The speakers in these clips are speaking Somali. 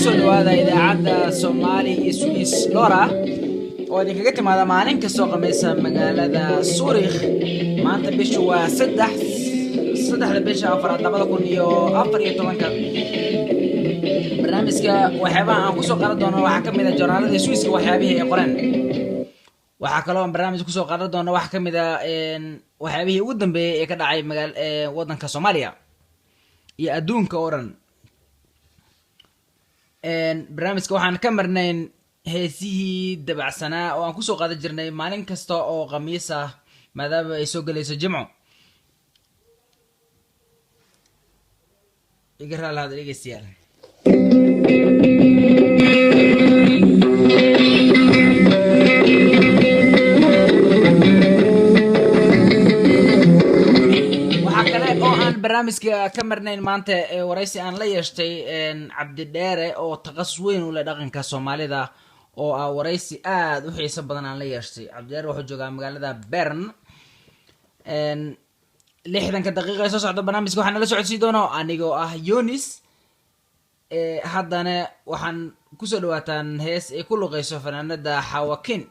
kusoo dhawaada idaacadda Soomaali iyo Swiss Lora oo idinkaga timaada maalin kastoo khamiisa magaalada Zurich. maanta bishu waa saddexda bisha afraad 2014. barnaamijka waxyaabaha aan kusoo qaadan doono waxaa ka mid ah joornaalada Swisska waxyaabihii ay qoreen. waxaa kaloo aan barnaamij kusoo qaadan doono wax ka mid ah waxyaabihii ugu dambeeyay ee ka dhacay waddanka Soomaaliya iyo adduunka oo dhan. barnaamijka waxaan ka marnayn heesihii dabacsanaa oo aan kusoo qaadan jirnay maalin kasta oo khamiis ah maadaama ay soo galayso jimco. iga raali hada dhegeystayaal. barnaamijka ka marnayn maanta waraysi aan la yeeshtay cabdi dheere oo taqasus weyn u leh dhaqanka Soomaalida oo ah waraysi aad u xiiso badan aan la yeeshtay. cabdi dheere wuxuu joogaa magaalada Bern. 60 daqiiqo ee soo socda barnaamijka waxaan la socodsiin doonaa anigoo ah Yunis. haddana waxaan kusoo dhawaataan hees ay ku luqeyso fanaanada Xawakin.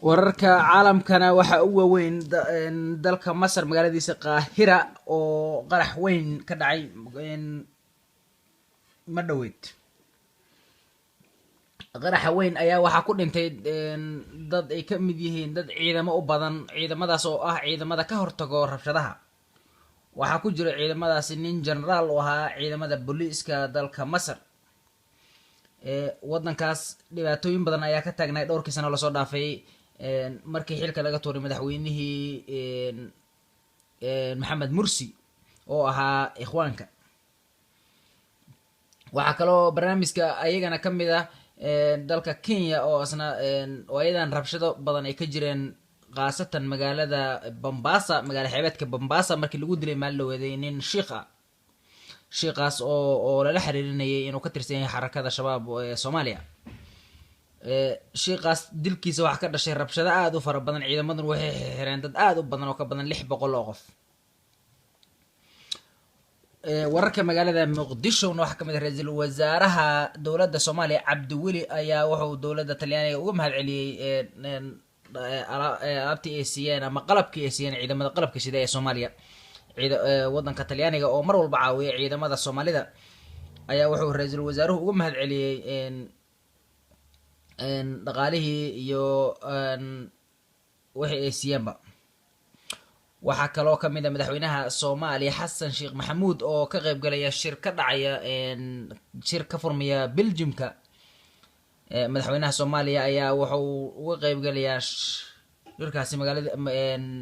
wararka caalamkana waxa ugu waaweyn dalka Masar magaaladiisa Qaahira oo qarax weyn ka dhacay ma dhaweyd qaraxa weyn ayaa waxa ku dhintay dad ay ka mid yihiin dad ciidamo u badan ciidamadaas oo ah ciidamada ka hortago rabshadaha waxa ku jira ciidamadaasi nin generaal oo ahaa ciidamada booliiska dalka Masar wadankaas dhibaatooyin badan ayaa ka taagnay dhowrkii sano la soo dhaafay markii xilka laga tuuray madaxweynihii Maxamed Mursi oo ahaa ikhwaanka waxa kaloo barnaamijka ayagana ka mid ah dalka Kenya oo asna oo ayadan rabshado badan ay ka jireen qaasatan magaalada Mombasa magaalada xeebadka Mombasa markii lagu dilay maal dhaweeday nin shiiqaas oo la xiriirinayay inuu ka tirsan yahay xarakada shabaab ee Soomaaliya shiiqaas dilkiisa waxa ka dhashay rabshado aad u fara badan ciidamadan waxay xireen dad aad u badan oo ka badan 600 oo qof wararka magaalada Muqdisho waxa kamid ah ra'iisul wasaaraha dawladda Soomaaliya Cabdiweli ayaa wuxuu dawladda Talyaaniga uga mahadceliyay alaabtii ay siiyeen ama qalabkii ay siiyeen ciidamada qalabka sida ee Soomaaliya wadanka Talyaaniga oo mar walba caawiya ciidamada Soomaalida ayaa wuxuu ra'iisul wasaaruhu uga mahadceliyay dhaqaalihii iyo wixii ay siiyeenba waxa kaloo ka mid ah madaxweynaha Soomaaliya Xasan Sheekh Maxamuud oo ka qayb galaya shir ka dhacaya shir ka furmaya Belgiumka madaxweynaha Soomaaliya ayaa wuxuu uga qayb galayaa shirkaasi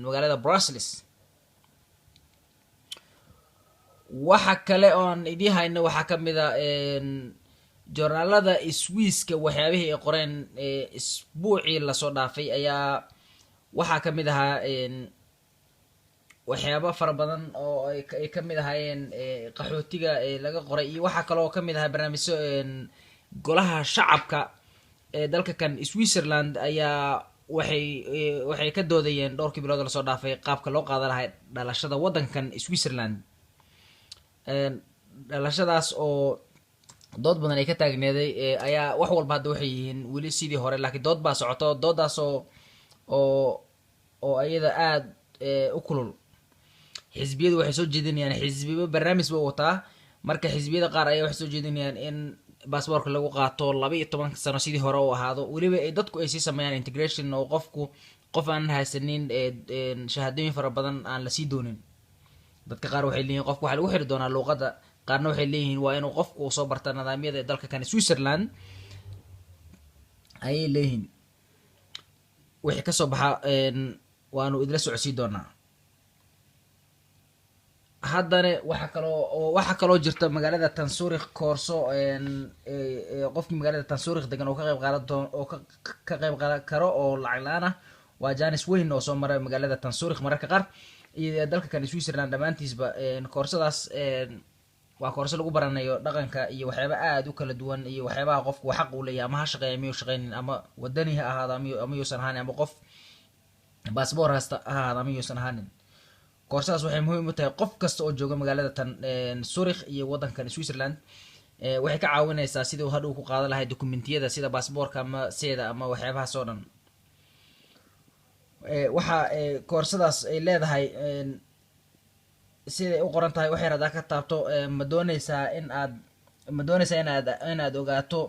magaalada Brussels waxa kale oo idii hayno waxa ka mid ah joornaalada Swisska waxyaabihii ay qoreen isbuucii la soo dhaafay ayaa waxa ka mid ahaa waxyaabo fara badan oo ay ka mid ahaayeen qaxootiga laga qoray iyo waxa kale oo ka mid ahaa barnaamijyo golaha shacabka ee dalka kan Switzerland ayaa waxay ka doodayeen dhowrkii bilood la soo dhaafay qaabka loo qaadan lahaa dhalashada wadankan Switzerland dhalashadaas oo dood badan ay ka taagneeday ayaa wax walba hadda waxay yihiin weli sidii hore laakiin dood baa socoto doodaas oo ayada aad u kulul xisbiyadu waxay soo jeedinayaan xisbiyo barnaamij buu wataa marka xisbiyada qaar ayaa waxay soo jeedinayaan in baasaboorka lagu qaato 12 sano sidii hore oo ahaado waliba ay dadku ay sii sameeyaan integration oo qof aan haysanin shahaadooyin fara badan aan la sii doonin dadka qaar waxay leeyihiin qofku waxa lagu xiri doonaa luqadda qaarna waxay leeyihiin waa inuu qofku soo barta nidaamyada dalka kan Switzerland ay leeyihiin wixii ka soo baxa waanu idla socodsiin doonaa haddana waxa kaloo jirta magaalada Tansuuriq koorso qofkii magaalada Tansuuriq degan oo ka qayb qaadan karo oo lacag la'aan ah waa jaanis weyn oo soo maray magaalada Tansuuriq mararka qaar iyo dalka kan Switzerland dhamaantiisba koorsadaas waa koorso lagu baranayo dhaqanka iyo waxyaabo aad u kala duwan iyo waxyaabaha qofku xaq u leeyahay ama ha shaqeeyo ama shaqeynin ama wadani ha ahaado ama yuusan ahayn ama qof baasaboor haysta ha ahaado ama yuusan ahayn koorsadaas waxay muhiim u tahay qof kasta oo jooga magaalada Zurich iyo wadankan Switzerland waxay ka caawinaysaa sidii uu hadhow ku qaadan lahaa dokumentiyada sida baasaboorka ama seeda ama waxyaabahaas oo dhan waxa koorsadaas ay leedahay siday u qoran tahay waxay radaa ka taabto ma doonaysaa inaad ogaato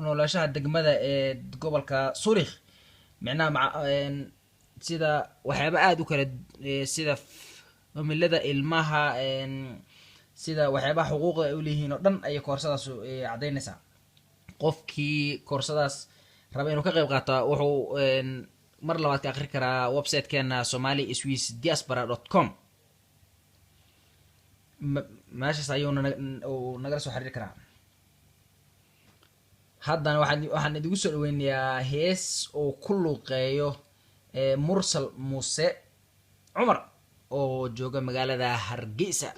noloshaha degmada ee gobolka Zurich macnaha sida waxyaabo aad u kala sida familada ilmaha sida waxyaabaha xuquuqda ay u leeyihiin oo dhan ay koorsadaas cadeynaysaa qofkii koorsadaas raba inuu ka qayb qaato wuxuu mar labaad ka akhri karaa website-keena somali-swiss-diaspora.com meeshaas ayuu nagala soo xiriiri karaa haddana waxaan idigu soo dhaweynayaa hees oo ku luuqeeyo Mursal Muuse Cumar oo jooga magaalada Hargeysa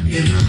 Yeah.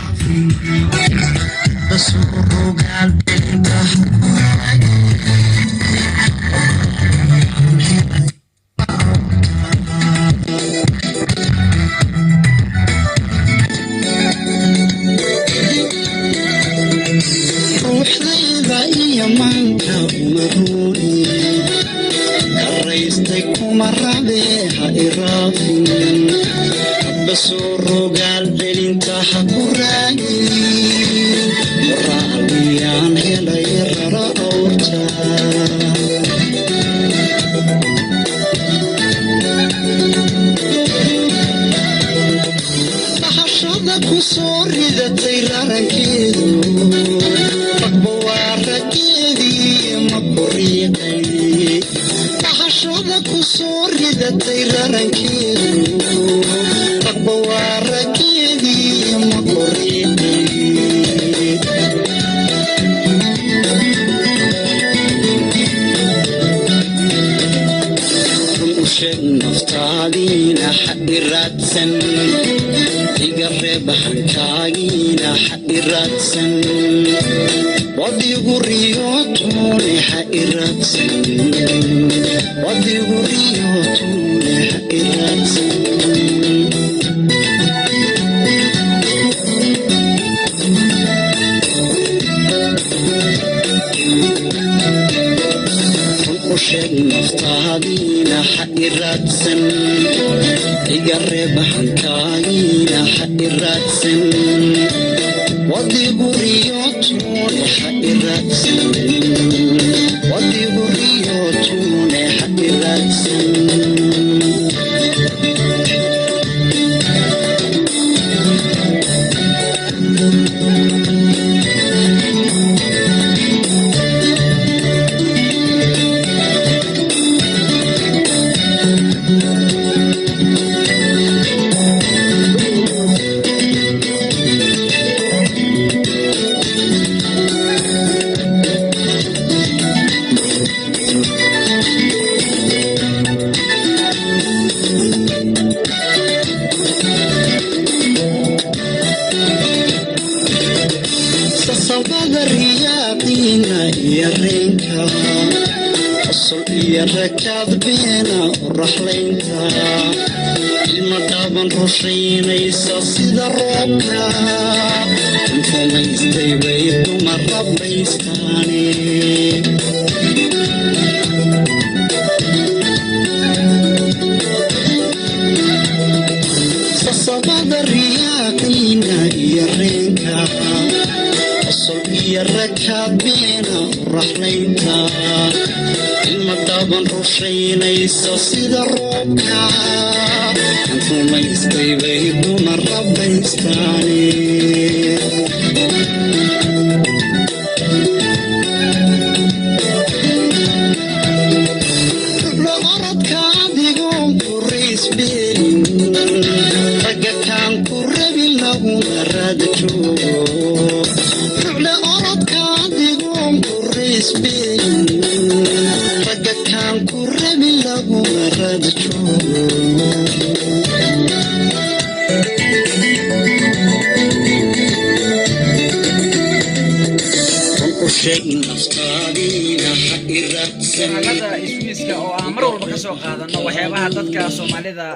iswiiska oo aan mar walba ka soo qaadano waxyaabaha dadka Soomaalida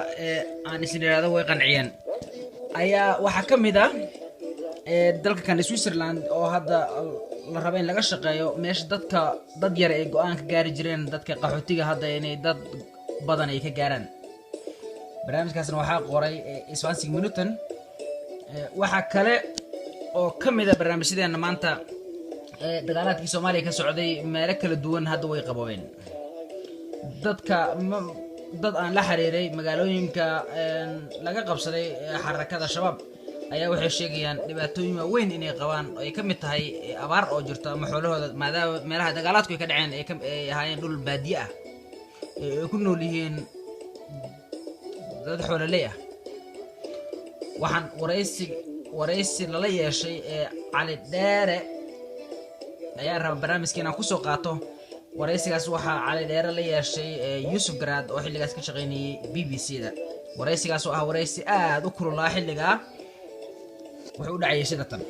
aan isniraado way qanciyeen ayaa waxa kamid ah dalka kan Switzerland oo hadda la rabo in laga shaqeeyo meesha dad yar ee go'aan ka gaari jireen dadka qaxootiga hadda inay dad badan ay ka gaaraan barnaamijkaasna waxa qoray Swansea Minuton waxa kale oo kamid ah barnaamijyadeena maanta dagaaladkii Soomaaliya ka socday meelo kala duwan hadda way qaboobeen dad aan la xiriiray magaalooyinka laga qabsaday xarakada shabaab ayaa waxay sheegayaan dhibaatooyin weyn inay qabaan oo ay ka mid tahay abaar oo jirta ama xoolahooda maadaama meelaha dagaaladku ay ka dhaceen ay ahaayeen dhul baadiye ah ay ku nool yihiin dad xoololey ah waxaan waraysi lala yeeshay Cali Dheere ayaa raba barnaamijkeena ku soo qaato waraysigaas waxa Cali Dheere la yeeshay Yusuf Garaad oo xilligaas ka shaqeynayay BBC-da waraysigaas oo ah waraysi aad u kululaa xilliga wuxuu u dhacayay sida tan.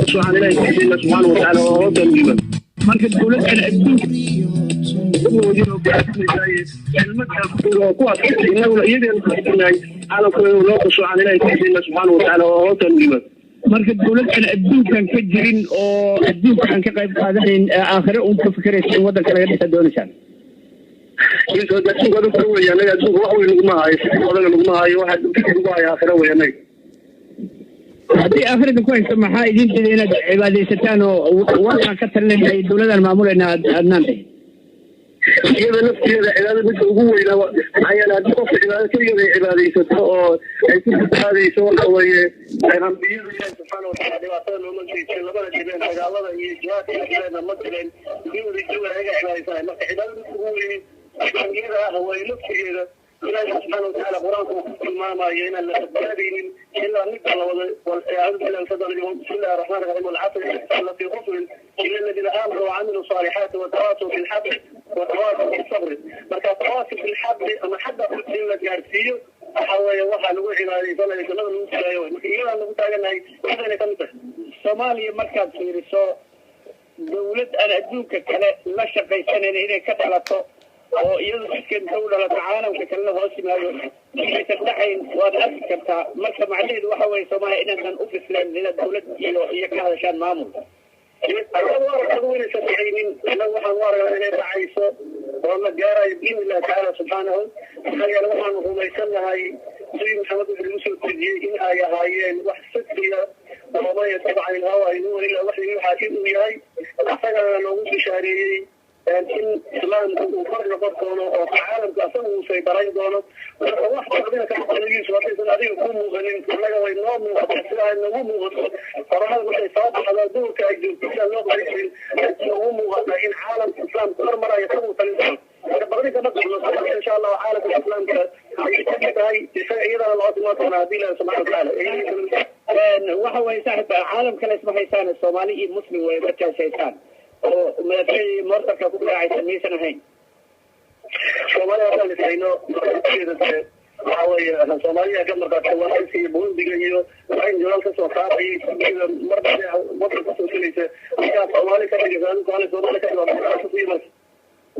سبحانه وتعالى وهو تنجيبا marka dawladda adduunka marka dawladdan adduunkan ka jirin oo adduunkan ka qayb qaadanayn aakhire uun ka fikiraysa in waddanka laga dhisa doonaysaan haddii aakhirada ku haysta maxaa idin diiday inaad cibaadaysataan oo warkaan ka talinaynay dawladan maamulayna adnaan tahay iyada nafteeda cibaadada midka ugu weynaa ayaan haddii qofka cibaado keligeeda ay cibaadaysato oo ay ku badbaadayso waxa weeye ambiyadu ilaahi subxaana watacaala dhibaatada nooma geysan labada jireen dagaalada iyo jihaadka jireenna ma jireen dawlada jooga ayaga cibaadaysanahay marka cibaadada midka ugu weyni ambiyada ah way naftigeeda ilaahi subxaana watacaala qur-aanka uu ku tilmaamayo inaan la badbaadaynin ilaa midka lawada acuudu billahi bismi illahi raxmaani raxiim walcasri inna fii khusrin ila aladiina aamanuu wacamiluu saalixaati watawaasaw bilxaqi watawaasaw bisabri marka tawaasaw bilxaqi ama xagga in la gaarsiiyo waxa weeye waxaa lagu cibaadaysanayo jannada lagu filaayo marka iyadaa lagu taaganahay waxayna ka mid tahay soomaaliya markaad fiiriso dawlad aan adduunka kale la shaqaysanayn inay ka dhalato oo iyadu jidkeed maxay u dhalato caalamka kalena hoos yimaado inaysan dhaxayn waad arki kartaa marka macnaheedu waxa weeye soomaaliya inaadan u bislayn inaad dawlad iyo ka hadashaan maamul anagu aragtadu inaysan dhacaynin annagu waxaan u aragnaa inay dhacayso oo la gaarayo biidni illahi tacaala subxaanahu maxaa yeele waxaanu rumaysannahay sidii maxamed wuxuu lagu soo dejiyey in ay ahaayeen wax sadriya وما يتبع الهوى إن هو إلا وحي يوحى إنه يهي أحسننا نوغو بشاريي in islaamku uu kor noqon doono oo caalamka asaga uu saydaray doono wax badan ka xaqligiisu waxaysan adiga ku muuqanin annaga way noo muuqataa sidaa noogu muuqato qoraxda markay soo baxdo duurka ay joogto sida loo qaybin noogu muuqataa in caalamka islaamka kor maraya isagu talin doono marka badani kama qabno insha allah caalamka islaamka ayay ka tahay isaga iyadana loo dhimaa doona haddii ilahi subxana watacaala waxa way saaxiib caalamka la isma haysaan soomaali iyo muslim way markaas haysaan oo madaxweyne mortarka ku raacaysan maysan ahayn Soomaaliya waxaan isayno waxa weeye Soomaaliya ka marqaatay waxay bundiga iyo waxay joogan ka soo qaaday sida marba waddan ka soo gelaysa ayaa Soomaaliya ka dhigaysan Soomaaliya ka dhigaysan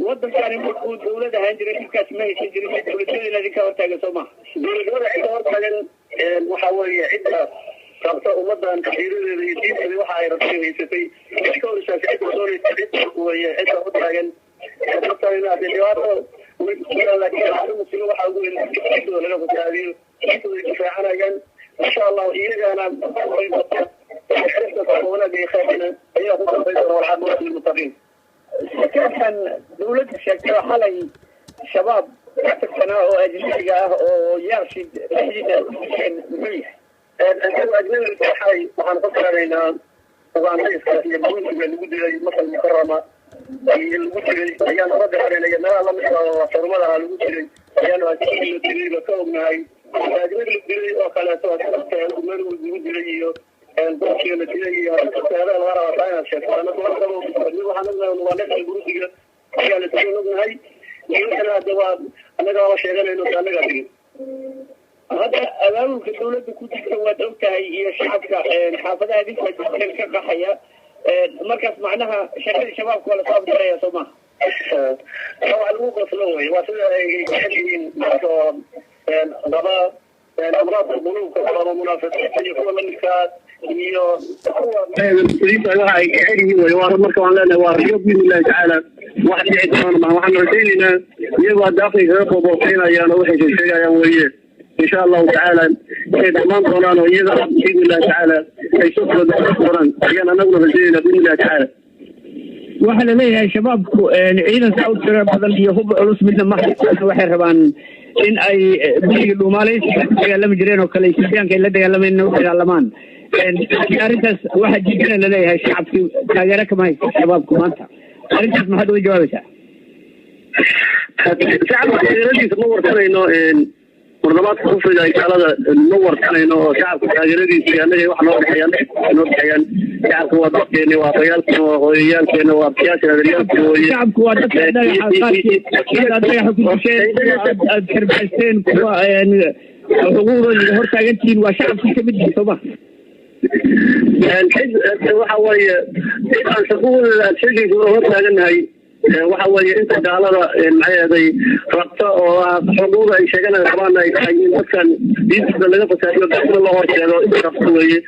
waddankani markuu dawladda ahaan jiray dhibkaas ma haysan jirin dawladnimada inay ka hortaagan soo maha dawladnimada cidda hortaagan waxa weeye cidda sabta ummadan xiriireeda iyo diinteeda waxa ay rabtay haysatay ka horsaasay cidda soo leeyahay weeye cidda hortaagan sabta inaa dhibaato laakiin muslim waxa ugu weyn cidda laga badbaadiyo cidda difaacanayaan insha Allah iyagana way qabtaan xirfada wanaag iyo khayrina ayaa ku dambaysa walxaad lilmuttaqiin كان دولة الشركة حالي شباب سنة أو أجنبية أو يرشد تحديدا مليح أنتم أجنبي الحي وعن فكر علينا وعن رئيس يبون الوجود مثل المكرمة الوجود أيام رد علينا ما الله مش فرمنا على الوجود أيام أجنبي الوجود بكون هاي أجنبي الوجود وخلاص ومن الوجود اللي البوكي التي هي هذا الغرض تاعنا شيخ انا كنت بقول waxaan noo guriga ayaa la taagnahay inta dawad anaga waa sheeganayno anaga digin hada abaabulka dawladda ku jirta waa ogtahay iyo shacabka xaafadaha dinka ka qaxaya markaas macnaha shaqada shabaabka wala soo diraya Soomaa waa lagu qoslo way waa sida ay xidhiin qaba amraad quluubka qaba munaafiqiin iyo kuwa lamidka iyo waxa ay xiriir way waa marka aan leenahay waa riyo billahi ta'ala wax dhicin ma waxaan rajaynaa iyagoo daaqay ka qodobaynayaan waxay sheegayaan weeye insha Allah ta'ala ay dhamaan doonaan oo iyaga billahi ta'ala ay soo doonaan ayaan anagu rajaynaa billahi ta'ala waxa la leeyahay shabaabku ciidanka u tira badan iyo hub culus midna ma waxay rabaan in ay bixiga dhuumaalaysiga dagaalami jireen oo kale Soomaaliya ay la dagaalamayeen oo dagaalamaan arrintaas waxa jidana la leeyahay shacabkii taageero kama haysto shabaabku maanta arrintaas maxaad uga jawaabaysaa shacabka taageeradiisa ma warsanayno wardabaadka kufriga ay gaalada ma warsanayno oo shacabka taageeradiisa annaga wax noo dhexeeyaan shacabka waa dadkeeni waa dagaalkeena waa hooyayaalkeena waa abtiyaasha adeeryaalkeena weye shacabku waa dadka dhagaxa ku dusheen aad karbaysteen kuwa xuquuqdooda hortaagantihiin waa shacabkii kamid yihiin sooma waxa weeye cid aan xuquuqdooda aad sheegaysa oo hortaaganahay waxa weeye inta gaalada maxay rabta oo xuquuqda ay sheeganay rabaan ay tahay in dadkan diintooda laga fasaadiyo dadka loo horseedo inta rabta weeye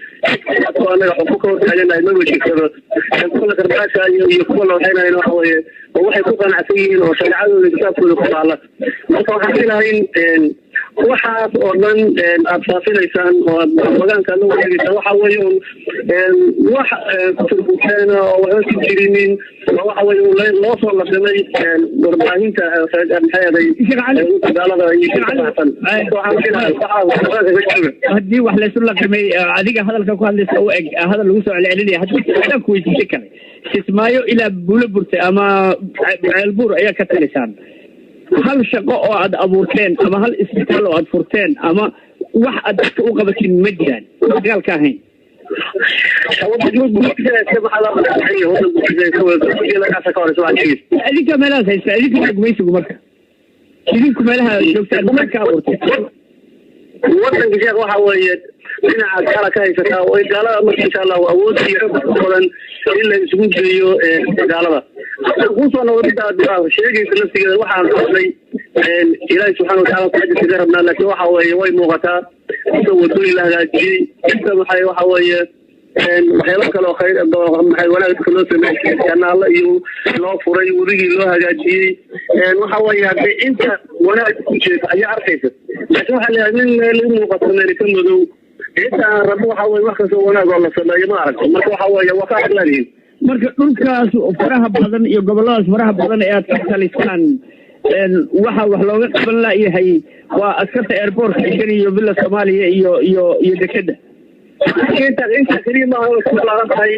anaga xuquuq ka hortaaganahay ma wejisado kuwa karbaasha iyo kuwa la waxaynayn waxa weeye oo waxay ku qanacsan yihiin oo shareecadooda kitaabkooda ku taala marka waxaan filahayn waxaas oo dhan aad faafinaysaan oo aad magaanka la wareegaysaa waxa weeye wax kuturbuteena oo waxba ku jirinin waxa weeye loo soo ladamay warbaahinta dagaalada haddii wax laysu laqimay adiga hadalka ku hadlaysa u eg hadal lagu soo celcelinaya haddii ku weydiisay kale kismaayo ilaa buulo burtay ama ceelbuur ayaa ka talisaan hal shaqo oo aad abuurteen ama hal isbitaal oo aad furteen ama wax aad dadka u qabatin ma jiraan dagaalka ahayn idinka meelahaas haysta idinka gumaysigu marka idinku meelaha joogtaan maxaa ka abuurteen wadanka sheekh waxa weeye dhinacaad kala ka haysataa way gaalada marka insha allahu awood iyo xog ku badan in la isugu geeyo gaalada kusoo noqotaa sheegaysa laftigeeda waxaan qaslay ilaahi subxaana wataala kuxajisa ka rabnaa laakiin waxa weeye way muuqataa inta wadooyin la hagaajiyey inta maxay waxa weeye waxyaalo kale oo khayr maxay wanaag dadka loo sameeyey kanaala iyo loo furay wadagii loo hagaajiyey waxa weeye haddii inta wanaag ku jeeda ayaa arkaysa laakiin waxaa leeyahay nin meel u muuqato meelika madow inta aan rabno waxa weeye wax kastoo wanaag oo la sameeyo ma aragto marka waxa weeye waa ka aqlaalihin marka dhulkaas faraha badan iyo goboladaas faraha badan ee aad ka talisaan waxa wax looga qaban laayahay waa askarta airportka iyo villa Soomaaliya iyo dekeda inta kaliya ma aha ku balaaran tahay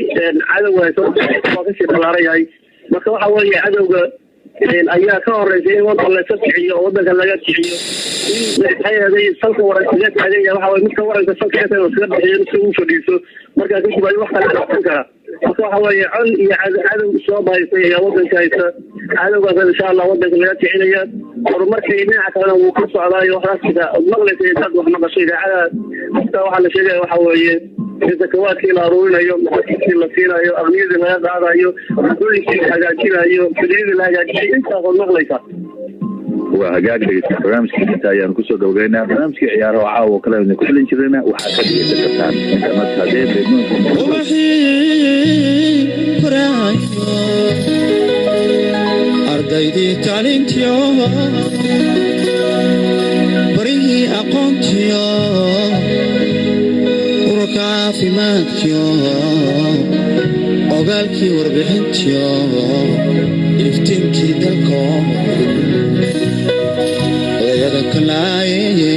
cadawga waa kasii balaaran yahay marka waxa weeye cadawga ayaa ka horeysay in wadan la kiciyo oo wadanka laga kiciyo in salka waranka taagan yahay waxa weeye midka waranka salka ka tago iska bixiyo si uu fadhiiso marka kadib ay wax kale noqon kara marka waxa weeye col iyo cadow soo baysay ayaa wadanka haysa cadawgaas insha allah wadanka laga kicinaya horumarkii dhinaca kalena wuu ka socdaayo waxaasida maqlaysa dad wax maqasho idaacada hasta waxaa la sheegaya waxa weeye zakawaadkii la aruurinayo masakidkii la siinayo aqniyadii laga qaadayo wadooyinkii la hagaajinayo fidiyadii la hagaajiyay intaas oo maqlaysa waa hagaagaysa barnaamijkii inta ayaan kusoo gabagaynaa barnaamijkii ciyaaraha caawa kale aynu ku xilin jirnayna waxaa ka dhigaysa kartaan internetka ardaydii taalintiyo barihii aqoontiyo ururka caafimaadkiyo ogaalkii warbixintiyo iftiinkii dalko odayada kalaaye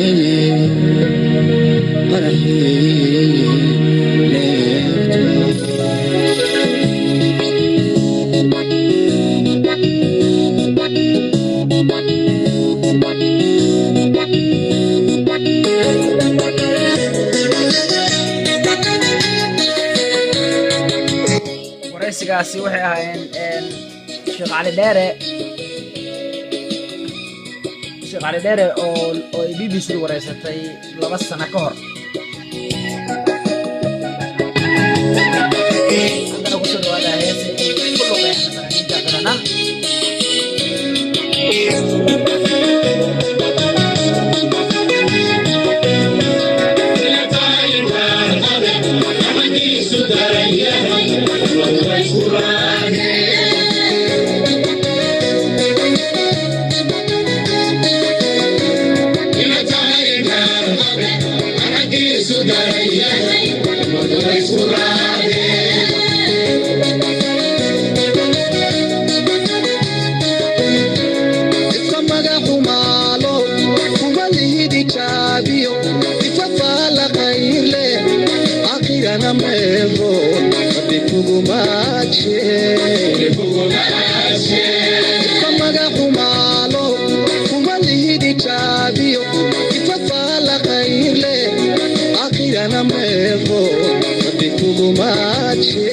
qaraxii waraysigaasi waxay ahaayeen Sheekh Cali Dheere oo ay BBC wareysatay 2 sano ka hor hadana kusoo dhawaada heesi ku luqeeyaan fanaaniinta qaranka Kamaga kumalo kumalihi di chabiyo ifafala khayrle akhirana meeqo rabbi kugu maadshe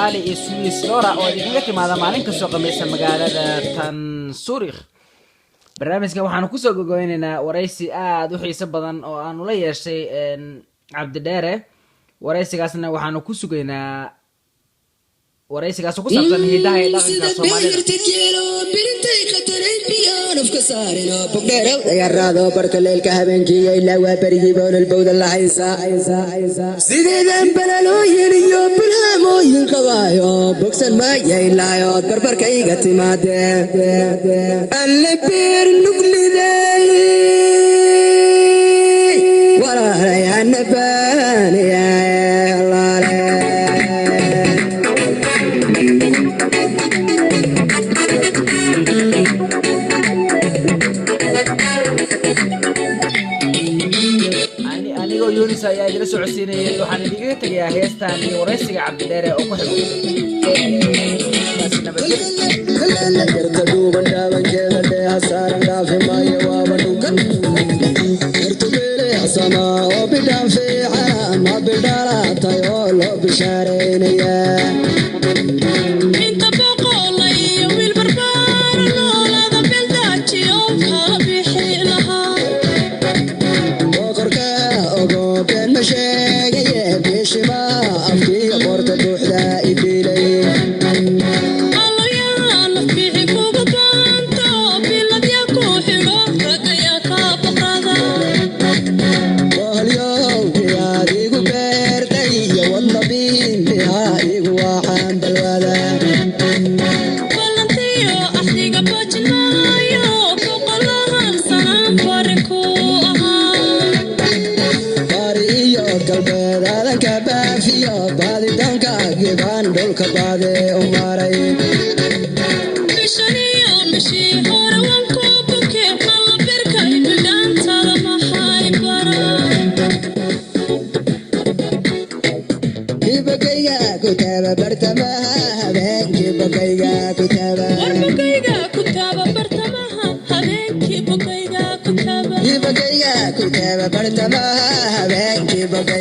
Soomaali iyo Swiss Lora oo idinkaga timaada maalin kastoo qameysa magaalada tan Zurich. barnaamijka waxaanu ku soo gogoynaynaa waraysi aad u xiiso badan oo aanu la yeeshay Cabdi Dheere. waraysigaasna waxaanu ku sugaynaa waraysigaas ku saabsan hidaha iyo dhaqanka Soomaalida. يرادو برك الليل كهبنكي إلا وبرجي بون البود الله عيسى سيدنا بلالوين يوم بالهاموين قوايو بوكسن ما يلا يود بربر كي قتي ماده اللي بير نقلي ذي ورا يا نبان يا الله يونس يا جلسوا عسيني وحنا نيجي تجي هيستان ورئيسك عبد الداري أو كحلو بس نبدأ كرتدو بندا بنجل ده حسار دافع ما يوابنوك كرتبيل حسما وبدام في حرام ما بدارا تيول وبشارين يا انت بقولي والبربار نولا ذا بلداتي يوم خابيحي لها شيء بيشما أفكي قرط دوحدا إبيلي الله يا نفكي كوبانتو بلاد يا كوحيرو رقيا كابقادا واليوم يا ديقو بيرتي يا والنبين بها إيقو واحان بالوادا والنتيو أحديق باجنايو فوق الله السلام باركو قلبي كبافيا بعد دنك جبان دول كبادي أماري بشريو مشي هورا وانكو بوكي الله بركة يبلدان ترى ما حاي برا كيبكيا كتابة برتمها هبين كيبكيا كتابة وربكيا كتابة برتمها هبين كيبكيا كتابة كيبكيا كتابة برتمها هبين كيبكيا